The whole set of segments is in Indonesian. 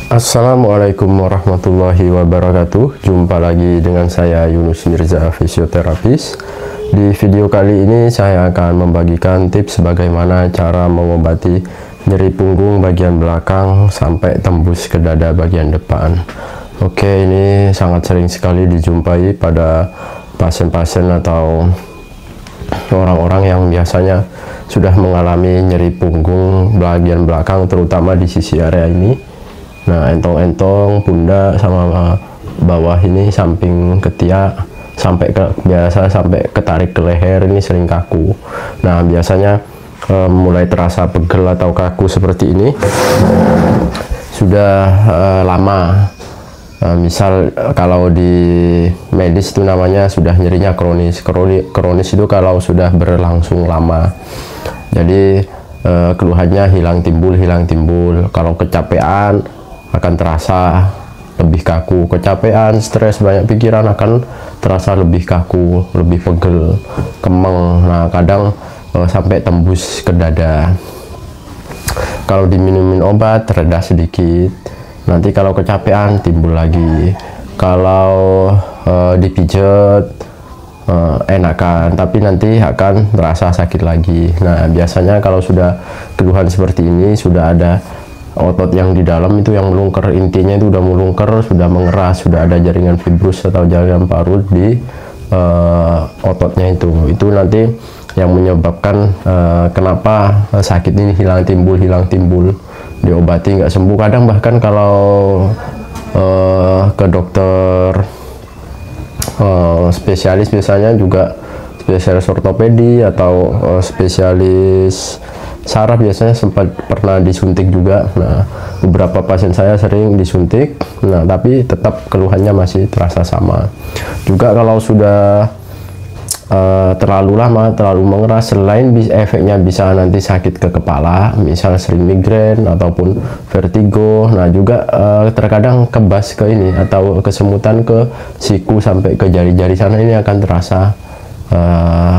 Assalamualaikum warahmatullahi wabarakatuh. Jumpa lagi dengan saya Yunus Mirza, fisioterapis. Di video kali ini saya akan membagikan tips bagaimana cara mengobati nyeri punggung bagian belakang sampai tembus ke dada bagian depan. Oke, ini sangat sering sekali dijumpai pada pasien-pasien atau orang-orang yang biasanya sudah mengalami nyeri punggung bagian belakang, terutama di sisi area ini. Nah, entong-entong, pundak sama bawah ini, samping ketiak sampai ke sampai ketarik ke leher ini sering kaku. Nah, biasanya mulai terasa pegel atau kaku seperti ini sudah lama. Misal kalau di medis itu namanya sudah nyerinya kronis. Kronis itu kalau sudah berlangsung lama. Jadi keluhannya hilang timbul. Kalau kecapean akan terasa lebih kaku, kecapean, stres, banyak pikiran akan terasa lebih kaku, lebih pegel, kemeng. Nah, kadang sampai tembus ke dada. Kalau diminumin obat reda sedikit, nanti kalau kecapean timbul lagi. Kalau dipijet enakan, tapi nanti akan terasa sakit lagi. Nah, biasanya kalau sudah keluhan seperti ini, sudah ada otot yang di dalam itu yang melungker, intinya itu udah melungker, sudah mengeras, sudah ada jaringan fibrus atau jaringan parut di ototnya itu nanti yang menyebabkan kenapa sakit ini hilang timbul, diobati nggak sembuh. Kadang bahkan kalau ke dokter spesialis, biasanya juga spesialis ortopedi atau spesialis saraf, biasanya sempat pernah disuntik juga. Nah, beberapa pasien saya sering disuntik, nah tapi tetap keluhannya masih terasa sama. Juga kalau sudah terlalu lama, terlalu mengeras, selain efeknya bisa nanti sakit ke kepala, misal sering migrain ataupun vertigo. Nah, juga terkadang kebas ke ini atau kesemutan ke siku sampai ke jari-jari sana, ini akan terasa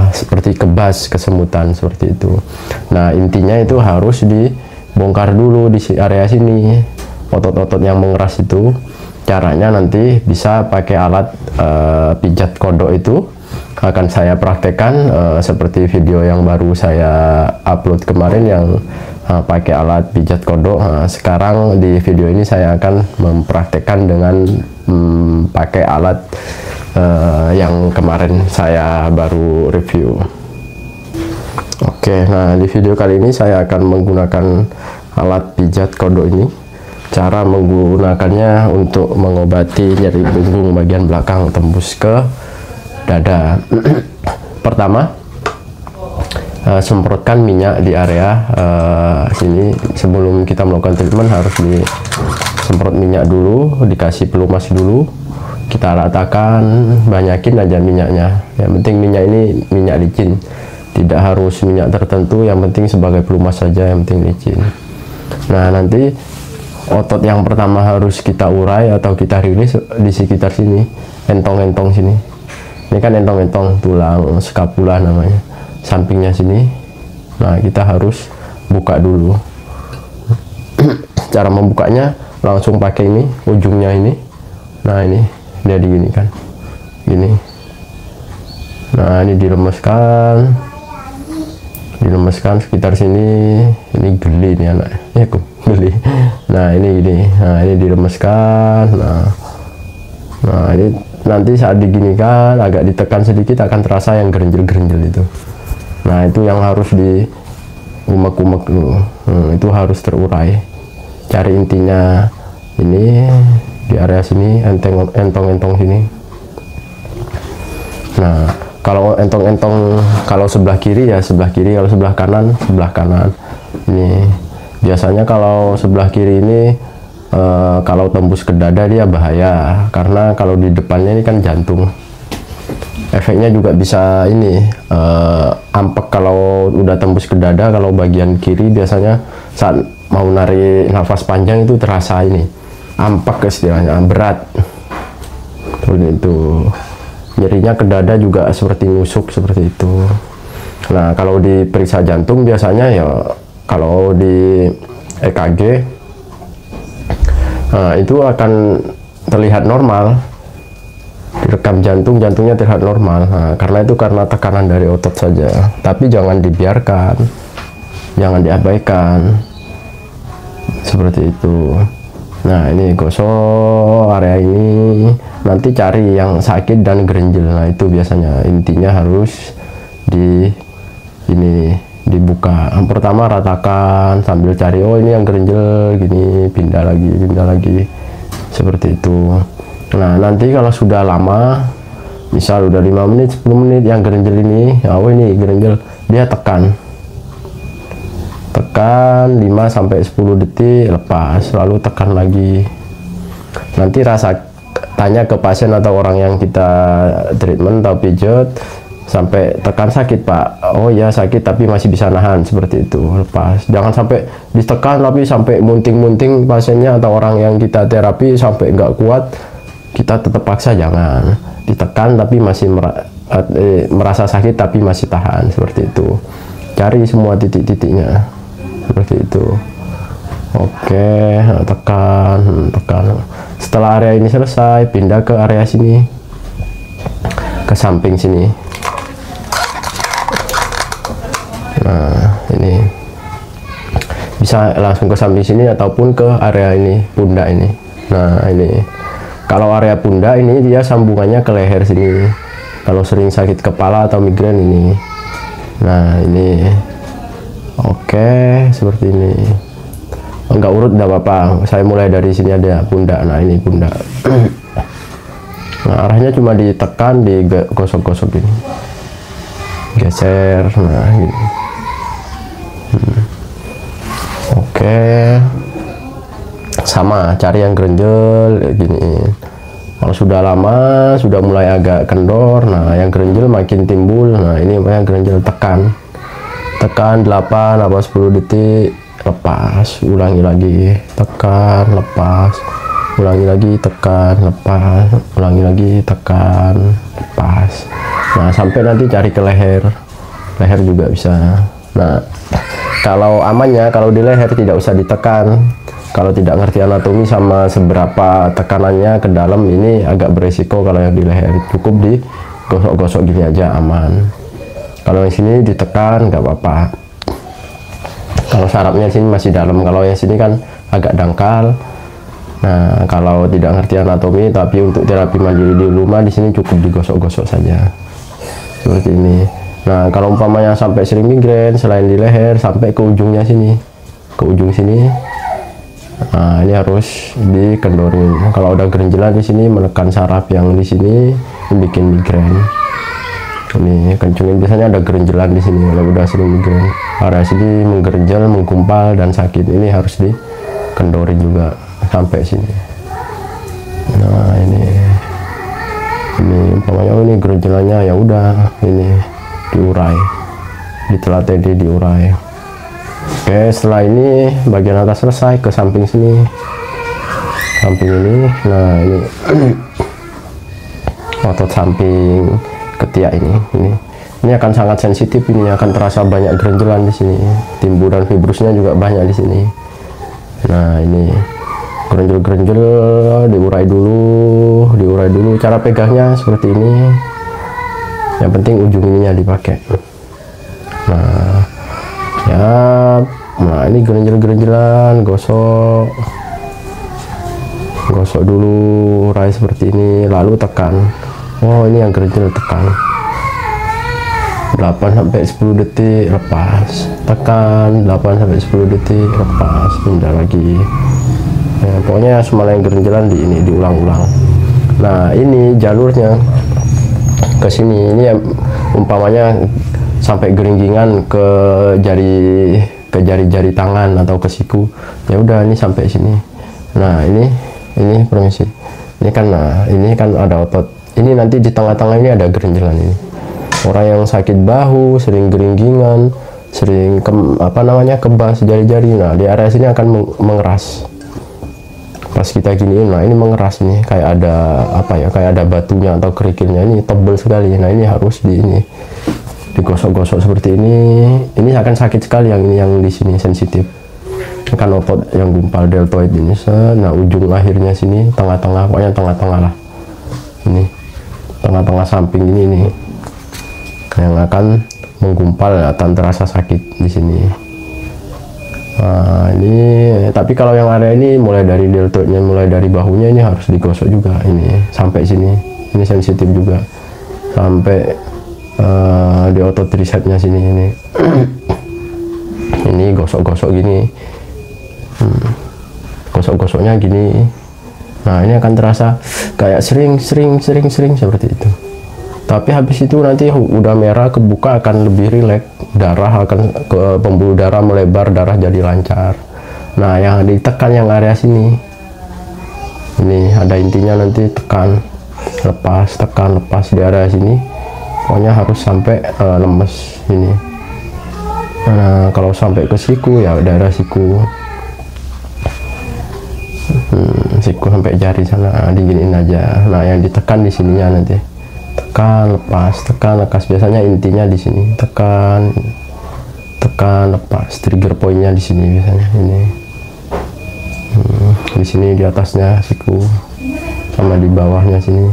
seperti kebas, kesemutan seperti itu. Nah, intinya itu harus dibongkar dulu di area sini, otot-otot yang mengeras itu. Caranya nanti bisa pakai alat pijat kodok, itu akan saya praktekkan seperti video yang baru saya upload kemarin yang pakai alat pijat kodok. Nah, sekarang di video ini saya akan mempraktekkan dengan pakai alat yang kemarin saya baru review. Oke, nah di video kali ini saya akan menggunakan alat pijat kodok ini. Cara menggunakannya untuk mengobati nyeri punggung bagian belakang tembus ke dada. Pertama, semprotkan minyak di area sini. Sebelum kita melakukan treatment harus disemprot minyak dulu, dikasih pelumas dulu. Kita ratakan, banyakin aja minyaknya. Yang penting minyak ini minyak licin, tidak harus minyak tertentu, yang penting sebagai pelumas saja, yang penting licin. Nah, nanti otot yang pertama harus kita urai atau kita rilis di sekitar sini, entong-entong sini. Ini kan entong-entong tulang skapula namanya, sampingnya sini. Nah, kita harus buka dulu. Cara membukanya langsung pakai ini, ujungnya ini. Nah, ini jadi gini kan, gini. Nah, ini diremeskan sekitar sini. Ini geli nih anak ya, geli. Nah, ini gini. Nah, ini diremeskan. Nah, ini nanti saat diginikan agak ditekan sedikit akan terasa yang gerenjel itu. Nah, itu yang harus di umek-umek dulu. Itu harus terurai. Cari intinya ini di area sini, entong-entong sini. Nah, kalau entong-entong, kalau sebelah kiri ya sebelah kiri, kalau sebelah kanan sebelah kanan. Ini biasanya kalau sebelah kiri ini kalau tembus ke dada dia bahaya, karena kalau di depannya ini kan jantung. Efeknya juga bisa ini ampek kalau udah tembus ke dada. Kalau bagian kiri biasanya saat mau narik nafas panjang itu terasa ini ampak, istilahnya berat seperti itu. Nyerinya ke dada juga seperti nusuk seperti itu. Nah, kalau diperiksa jantung biasanya ya kalau di EKG Nah, itu akan terlihat normal. Direkam jantungnya terlihat normal. Nah, karena itu karena tekanan dari otot saja. Tapi jangan dibiarkan, jangan diabaikan seperti itu. Nah, ini gosok area ini, nanti cari yang sakit dan gerenjel. Nah, itu biasanya intinya harus dibuka. Yang pertama ratakan sambil cari, oh ini yang gerenjel gini, pindah lagi seperti itu. Nah, nanti kalau sudah lama, misal udah 5 menit 10 menit yang gerenjel ini, oh ini gerenjel, dia tekan 5-10 detik, lepas, lalu tekan lagi. Nanti tanya ke pasien atau orang yang kita treatment atau pijat, sampai tekan sakit pak, oh ya sakit tapi masih bisa nahan, seperti itu, lepas. Jangan sampai ditekan tapi sampai munting-munting pasiennya atau orang yang kita terapi sampai nggak kuat, kita tetap paksa. Jangan ditekan tapi masih merasa sakit tapi masih tahan, seperti itu. Cari semua titik-titiknya seperti itu. Oke, tekan. Setelah area ini selesai, pindah ke area sini, ke samping sini. Nah, ini bisa langsung ke samping sini ataupun ke area ini, pundak ini. Nah, ini kalau area pundak ini dia sambungannya ke leher sini. Kalau sering sakit kepala atau migrain ini. Nah, ini oke, seperti ini. Enggak urut enggak apa-apa, saya mulai dari sini ada pundak. Nah, ini pundak. Nah, arahnya cuma ditekan, digosok-gosok gini, geser. Nah, gini. Oke, sama cari yang gerenjel gini. Kalau sudah lama, sudah mulai agak kendor, nah yang gerenjel makin timbul. Nah, ini yang gerenjel, tekan 8 atau 10 detik, lepas, ulangi lagi, tekan, lepas, ulangi lagi, tekan, lepas, ulangi lagi, tekan, lepas. Nah, sampai nanti cari ke leher juga bisa. Nah, kalau amannya, kalau di leher tidak usah ditekan. Kalau tidak ngerti anatomi sama seberapa tekanannya ke dalam, ini agak beresiko. Kalau yang di leher cukup digosok-gosok gini aja, aman. Kalau yang sini ditekan nggak apa-apa. Kalau sarafnya sini masih dalam, kalau yang sini kan agak dangkal. Nah, kalau tidak ngerti anatomi tapi untuk terapi mandiri di rumah, di sini cukup digosok-gosok saja seperti ini. Nah, kalau umpamanya sampai sering migrain, selain di leher sampai ke ujungnya sini, ke ujung sini, nah ini harus dikendorin. Kalau udah gerenjelan di sini, menekan saraf yang di sini, bikin migrain. Ini kencungin, biasanya ada gerenjelan di sini kalau udah sering migrain. Area sini menggerenjel, menggumpal dan sakit, ini harus dikendorin juga sampai sini. Nah, ini umpamanya ini gerenjelannya, ya udah ini diurai, ditelatedi, diurai. Oke, setelah ini bagian atas selesai, ke samping sini, samping ini. Nah, ini otot samping ketiak ini akan sangat sensitif. Ini akan terasa banyak gerenjelan di sini, timburan fibrusnya juga banyak di sini. Nah, ini gerenjel-gerenjel diurai dulu. Cara pegangnya seperti ini. Yang penting ujung ininya dipakai. Nah, ya, nah ini gerenjel-gerenjelan, gosok dulu, urai seperti ini, lalu tekan. Oh, ini yang gerenjel, tekan 8-10 detik, lepas, tekan 8-10 detik, lepas, pindah lagi. Ya, pokoknya semua yang gerenjelan diulang-ulang. Nah, ini jalurnya ke sini, ini umpamanya sampai geringgingan ke jari-jari tangan atau ke siku, ya udah ini sampai sini. Nah, ini permisi, ini kan, nah ini kan ada otot ini, nanti di tengah-tengah ini ada gerenjelan ini. Orang yang sakit bahu, sering geringgingan, sering kebas jari-jari, nah di area sini akan mengeras. Pas kita giniin, nah ini mengeras, ini kayak ada kayak ada batunya atau kerikilnya, ini tebal sekali. Nah, ini harus digosok-gosok seperti ini akan sakit sekali. Yang ini yang di sini sensitif. kan otot yang gumpal deltoid ini. Nah ujung akhirnya sini tengah-tengah, pokoknya tengah-tengah lah, ini tengah-tengah samping ini nih yang akan menggumpal, akan terasa sakit di sini. Nah ini, tapi kalau yang area ini mulai dari deltoidnya, mulai dari bahunya ini harus digosok juga, ini sampai sini, ini sensitif juga sampai di otot tricepsnya sini ini. Ini gosok-gosok gini, gosok-gosoknya gini. Nah ini akan terasa kayak sering seperti itu. Tapi habis itu nanti udah merah kebuka akan lebih rileks, darah akan ke pembuluh darah melebar, darah jadi lancar. Nah yang ditekan yang area sini, ini ada intinya, nanti tekan lepas di area sini, pokoknya harus sampai lemes ini. Nah kalau sampai ke siku ya daerah siku, siku sampai jari sana diginiin aja. Nah yang ditekan di sininya nanti, tekan lepas, biasanya intinya di sini, tekan lepas, trigger pointnya di sini biasanya ini. Di sini di atasnya siku sama di bawahnya sini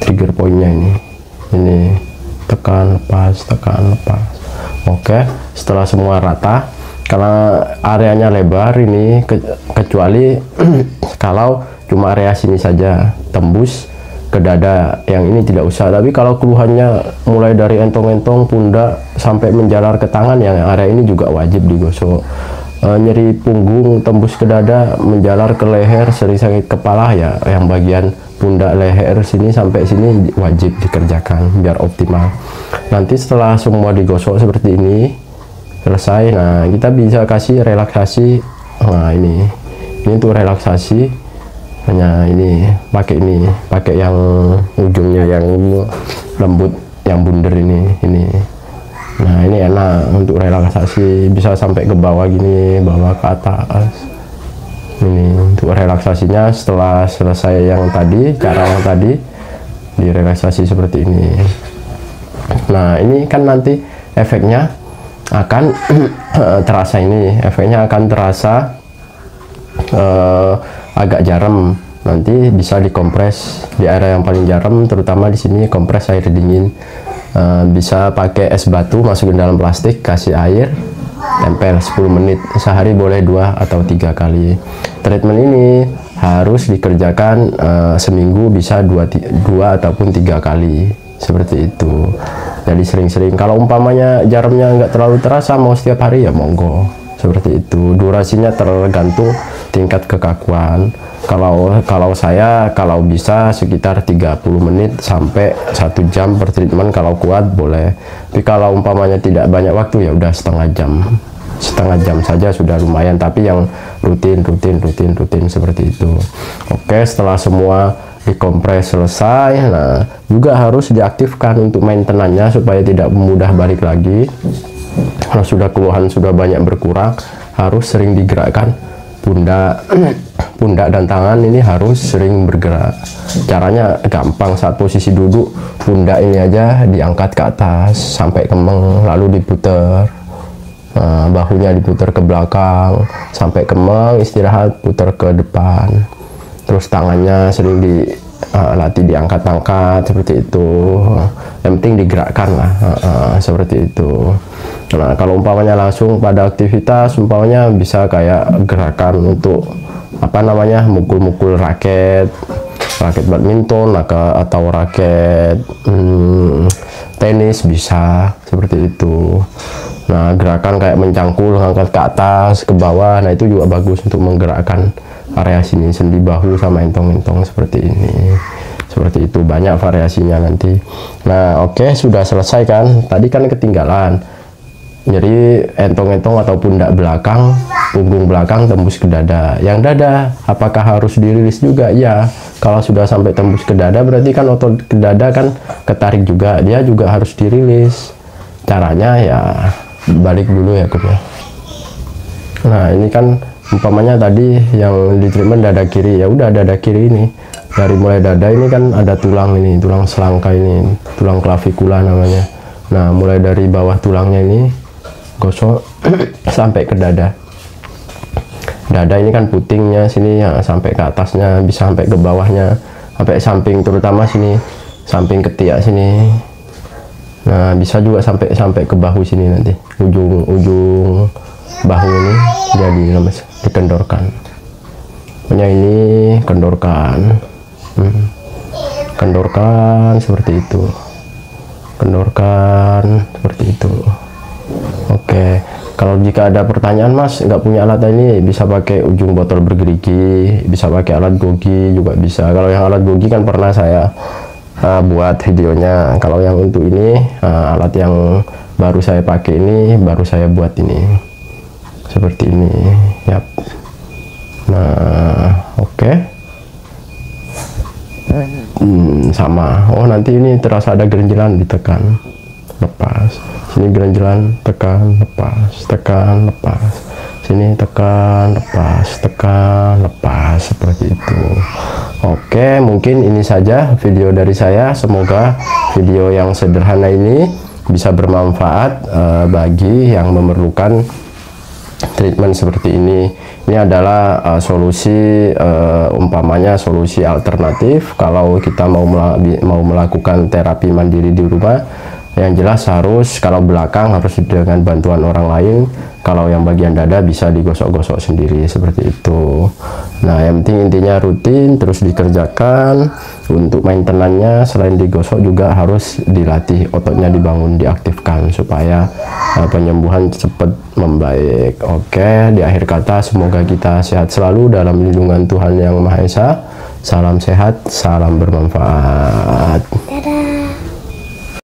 trigger pointnya ini tekan lepas. Oke, setelah semua rata, karena areanya lebar ini, kecuali kalau cuma area sini saja tembus ke dada, yang ini tidak usah. Tapi kalau keluhannya mulai dari entong-entong, pundak sampai menjalar ke tangan, yang area ini juga wajib digosok. Nyeri punggung tembus ke dada, menjalar ke leher, sering sakit kepala, ya yang bagian pundak, leher sini sampai sini wajib dikerjakan biar optimal. Nanti setelah semua digosok seperti ini selesai, nah kita bisa kasih relaksasi. Nah ini tuh relaksasi, hanya ini pakai yang ujungnya yang lembut, yang bunder ini. Nah ini enak untuk relaksasi, bisa sampai ke bawah gini, bawah ke atas. Ini untuk relaksasinya setelah selesai yang tadi, cara yang tadi direlaksasi seperti ini. Nah ini kan nanti efeknya akan terasa, ini efeknya akan terasa agak jarum. Nanti bisa dikompres di area yang paling jarum, terutama di sini kompres air dingin. Bisa pakai es batu, masukin dalam plastik, kasih air, tempel 10 menit, sehari boleh 2 atau 3 kali. Treatment ini harus dikerjakan seminggu bisa 2 ataupun 3 kali, seperti itu. Jadi sering-sering. Kalau umpamanya jarumnya nggak terlalu terasa, mau setiap hari ya monggo, seperti itu. Durasinya tergantung tingkat kekakuan. Kalau saya kalau bisa sekitar 30 menit sampai 1 jam per treatment, kalau kuat boleh. Tapi kalau umpamanya tidak banyak waktu, ya udah setengah jam saja sudah lumayan. Tapi yang rutin seperti itu. Oke, setelah semua dikompres selesai, nah juga harus diaktifkan untuk maintenance-nya supaya tidak mudah balik lagi. Kalau sudah keluhan sudah banyak berkurang, harus sering digerakkan. Pundak dan tangan ini harus sering bergerak. Caranya gampang, saat posisi duduk pundak ini aja diangkat ke atas sampai kemeng, lalu diputer. Nah, bahunya diputer ke belakang sampai kemeng, istirahat, puter ke depan. Terus tangannya sering dilatih diangkat-angkat seperti itu. Yang penting digerakkan lah, seperti itu. Nah kalau umpamanya langsung pada aktivitas, umpamanya bisa kayak gerakan untuk mukul-mukul raket badminton atau raket tenis, bisa seperti itu. Nah gerakan kayak mencangkul, ngangkat ke atas, ke bawah, nah itu juga bagus untuk menggerakkan area sini, sendi bahu sama entong-entong seperti ini. Seperti itu, banyak variasinya nanti. Nah oke, sudah selesai kan, tadi kan ketinggalan. Jadi entong-entong atau pundak belakang, punggung belakang tembus ke dada. Yang dada, apakah harus dirilis juga? Ya, kalau sudah sampai tembus ke dada, berarti kan otot ke dada kan ketarik juga, dia juga harus dirilis. Caranya ya balik dulu ya Kum ya. Nah ini kan umpamanya tadi yang di treatment dada kiri, ya udah dada kiri ini, dari mulai dada ini kan ada tulang ini, tulang selangka ini, tulang klavikula namanya. Nah mulai dari bawah tulangnya ini gosok sampai ke dada. dada ini kan putingnya sini ya, sampai ke atasnya, bisa sampai ke bawahnya, sampai samping, terutama sini samping ketiak sini. Nah, bisa juga sampai ke bahu sini, nanti ujung bahu ini jadi dikendorkan. Pokoknya ini kendorkan, kendorkan seperti itu, kendorkan seperti itu. Oke, kalau jika ada pertanyaan, Mas nggak punya alat ini, bisa pakai ujung botol bergerigi, bisa pakai alat gogi juga bisa. Kalau yang alat gogi kan pernah saya buat videonya. Kalau yang untuk ini alat yang baru saya pakai ini, baru saya buat ini seperti ini. Yap. Nah, oke. Sama. Oh, nanti ini terasa ada gerenjelan, ditekan, lepas. Sini gerenjelan, tekan, lepas, tekan, lepas. Sini tekan, lepas, tekan, lepas, seperti itu. Oke, mungkin ini saja video dari saya. Semoga video yang sederhana ini bisa bermanfaat bagi yang memerlukan treatment seperti ini. Ini adalah solusi, umpamanya solusi alternatif kalau kita mau melakukan terapi mandiri di rumah. Yang jelas harus, kalau belakang harus dengan bantuan orang lain, kalau yang bagian dada bisa digosok-gosok sendiri seperti itu. Nah, yang penting intinya rutin terus dikerjakan. Untuk maintenance-nya selain digosok juga harus dilatih, ototnya dibangun, diaktifkan supaya penyembuhan cepat membaik. Oke, di akhir kata semoga kita sehat selalu dalam lindungan Tuhan Yang Maha Esa. Salam sehat, salam bermanfaat.